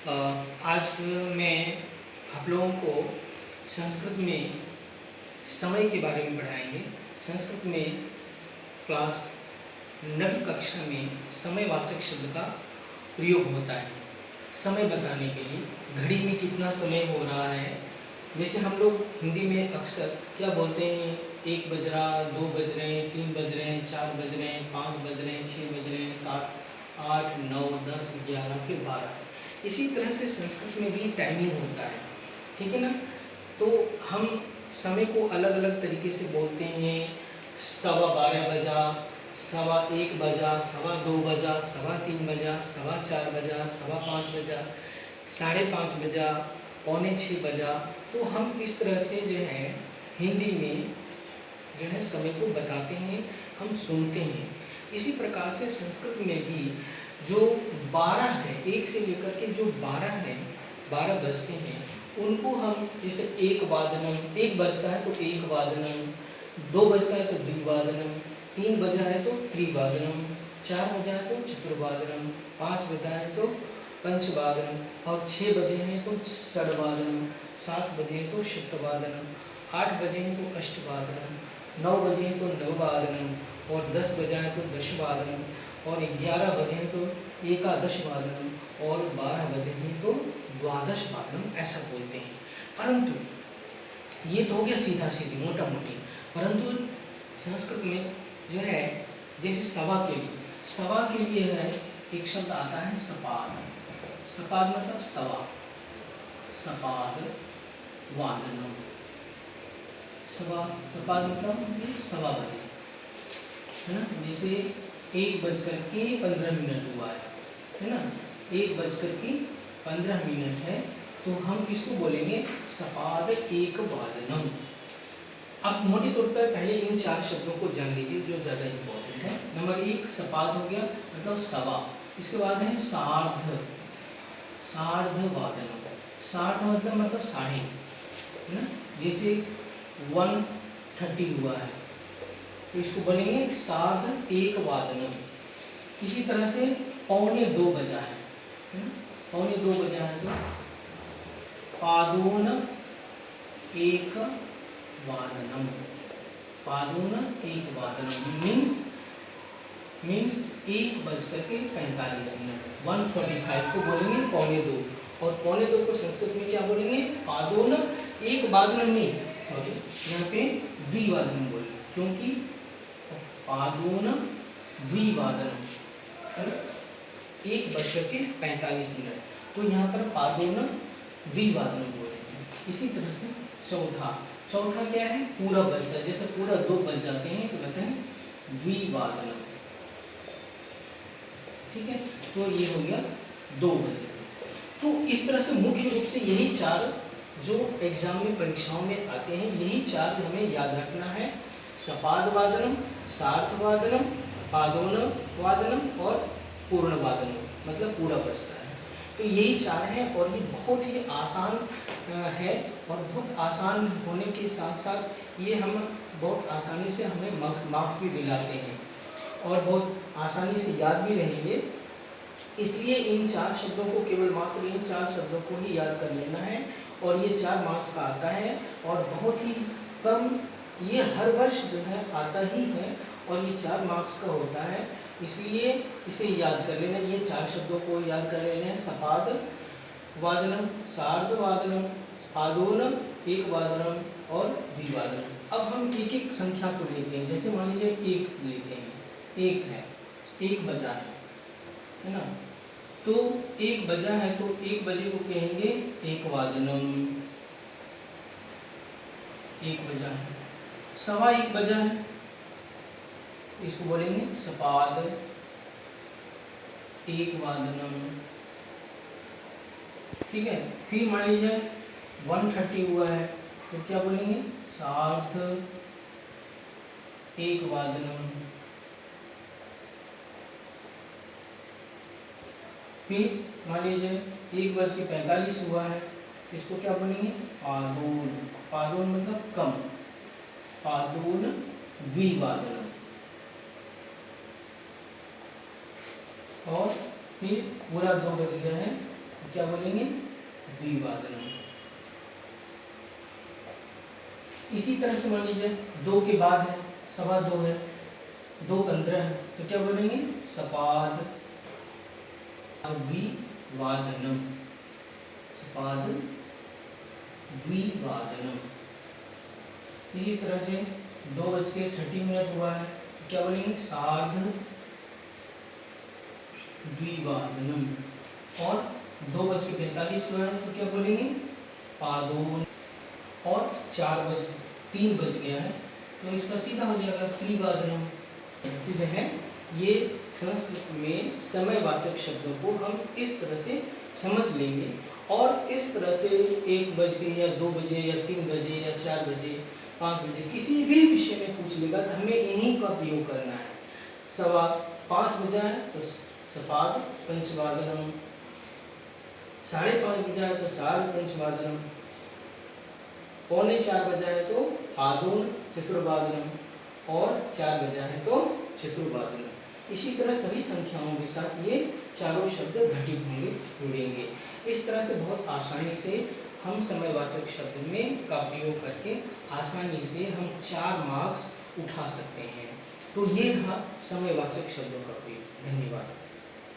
अ, आज मैं आप लोगों को संस्कृत में समय के बारे में पढ़ाएंगे। संस्कृत में क्लास 9वीं कक्षा में समयवाचक शब्द का प्रयोग होता है समय बताने के लिए। घड़ी में कितना समय हो रहा है, जैसे हम लोग हिंदी में अक्सर क्या बोलते हैं, 1 बज रहा, 2 बज रहे हैं, 3 बज रहे हैं, 4 बज रहे हैं, 5 बज रहे हैं, 6 बज रहे हैं, 7, 8, 9, 10, 11 फिर 12। इसी तरह से संस्कृत में भी टाइमिंग होता है, ठीक है ना। तो हम समय को अलग अलग तरीके से बोलते हैं। 12:15 बजा, 1:15 बजा, 2:15 बजा, 3:15 बजा, 4:15 बजा, 5:15 बजा, 5:30 बजा, 5:45 बजा। तो हम इस तरह से जो है हिंदी में जो है समय को बताते हैं, हम सुनते हैं। इसी प्रकार से संस्कृत में भी जो 12 है, 1 से लेकर के जो 12 है, 12 बजते हैं, उनको हम जैसे 1 वादनम, 1 बजता है तो 1 वादनम, 2 बजता है तो द्विवादनम, 3 बजा है तो त्रिवादनम, 4 बजा है तो चतुर्वादनम, 5 बजा है तो पंचवादनम और 6 बजे हैं तो षडवादनम, 7 बजे हैं तो शतवादनम, 8 बजे हैं तो अष्टवादनम, 9 बजे हैं तो नववादनम और 10 बजा है तो दशवादनम और 11 बजे हैं तो एकादश वादनम और 12 बजे हैं तो द्वादश वादनम, ऐसा बोलते हैं। परंतु ये तो हो गया सीधा सीधी मोटा मोटी। परंतु संस्कृत में जो है, जैसे सवा के लिए है एक शब्द आता है सपाद। सपाद मतलब सवा, सपाद वादनम। सपाद मतलब ये सवा बजे, है ना। जैसे 1:15 हुआ है ना, 1:15 है, तो हम इसको बोलेंगे सपाद 1 वादनम। अब मोटे तौर पर पहले इन 4 शब्दों को जान लीजिए जो ज़्यादा इम्पोर्टेंट है। नंबर 1 सपाद हो गया, मतलब सवा। इसके बाद है सार्ध, सार्ध वादनम। सार्ध मतलब साढ़े, है ना। जैसे 1:30 हुआ है तो इसको बोलेंगे सार्ध 1 वादनम। इसी तरह से 1:45 बजा है ना, 1:45 बजा है तो पादोन 1 वादनम। पादोन 1 वादनम मीन्स 1:45 1:45 को बोलेंगे 1:45 और 1:45 को संस्कृत में क्या बोलेंगे, पादोन 1 वादनम नहीं, सॉरी यहाँ पे द्विवादनम बोलेंगे, क्योंकि पादोन द्विवादनम है ना, 1:45। तो यहाँ पर पादोन द्विवादनम बोलेंगे। इसी तरह से चौथा क्या है, पूरा बजता है। जैसे पूरा 2 बज जाते हैं तो कहते हैं द्विवादनम, ठीक है। तो ये हो गया 2 बजे। तो इस तरह से मुख्य रूप से यही 4 जो एग्जाम में परीक्षाओं में आते हैं, यही 4 हमें याद रखना है। सपाद वादनम, सार्ध वादनम, पादोन वादनम और पूर्ण वादनम, मतलब पूरा बजता है। तो यही 4 हैं और ये बहुत ही आसान है और बहुत आसान होने के साथ साथ ये हम बहुत आसानी से हमें मार्क्स भी दिलाते हैं और बहुत आसानी से याद भी रहेंगे। इसलिए इन 4 शब्दों को, केवल मात्र इन 4 शब्दों को ही याद कर लेना है और ये 4 मार्क्स का आता है और बहुत ही कम, ये हर वर्ष जो है आता ही है और ये 4 मार्क्स का होता है। इसलिए इसे याद कर लेना, ये 4 शब्दों को याद कर लेना है। सपाद वादनम, सार्ध वादनम, पादोन 1 वादनम और द्विवादनम। अब हम एक एक संख्या को लेते हैं। जैसे मान लीजिए 1 लेते हैं, 1 है, 1 बजा है ना। तो 1 बजा है तो 1 बजे को कहेंगे 1 वादनम, 1 बजा है। 1:15 बजा है, इसको बोलेंगे सपाद 1 वादनम, ठीक है। फिर मान लीजिए 1:30 हुआ है तो क्या बोलेंगे, सार्ध 1 वादनम। फिर मान लीजिए 1:45 हुआ है, इसको क्या बोलेंगे, पादोन। पादोन मतलब कम, पादोन द्विवादनम। और फिर पूरा 2 बज गया है तो क्या बोलेंगे? द्विवादनम। इसी तरह से मान लीजिए 2 के बाद है, 2:15 है, 2:15 है, तो क्या बोलेंगे? सपाद द्विवादनम, सपाद द्विवादनम। इसी तरह से 2:30 हुआ है, तो क्या बोलेंगे? सार्ध द्विवादनम। और 2:45 हुआ है, तो क्या बोलेंगे? पादोन। और 3 बज गया है, तो इसका सीधा हो जाएगा त्रिवादनम। ऐसे जो है ये संस्कृत में समयवाचक शब्दों को हम इस तरह से समझ लेंगे, और इस तरह से 1 बज के या 2 बजे या 3 बजे या 4 बजे 5 बजे किसी भी विषय में पूछ लेगा तो हमें इन्हीं का प्रयोग करना है। 5:15 बजा है तो सपाद पंचवादनम, 5:30 बजा है तो सार्ध पंचवादनम, 3:45 बजा है तो आदून चतुर्वादनम, और 4 बजा है तो चतुर्वादनम। इसी तरह सभी संख्याओं के साथ ये चारों शब्द घटित होंगे, जुड़ेंगे। इस तरह से बहुत आसानी से हम समयवाचक शब्द में का प्रयोग करके आसानी से हम 4 मार्क्स उठा सकते हैं। तो ये था समयवाचक शब्दों का प्रयोग। धन्यवाद।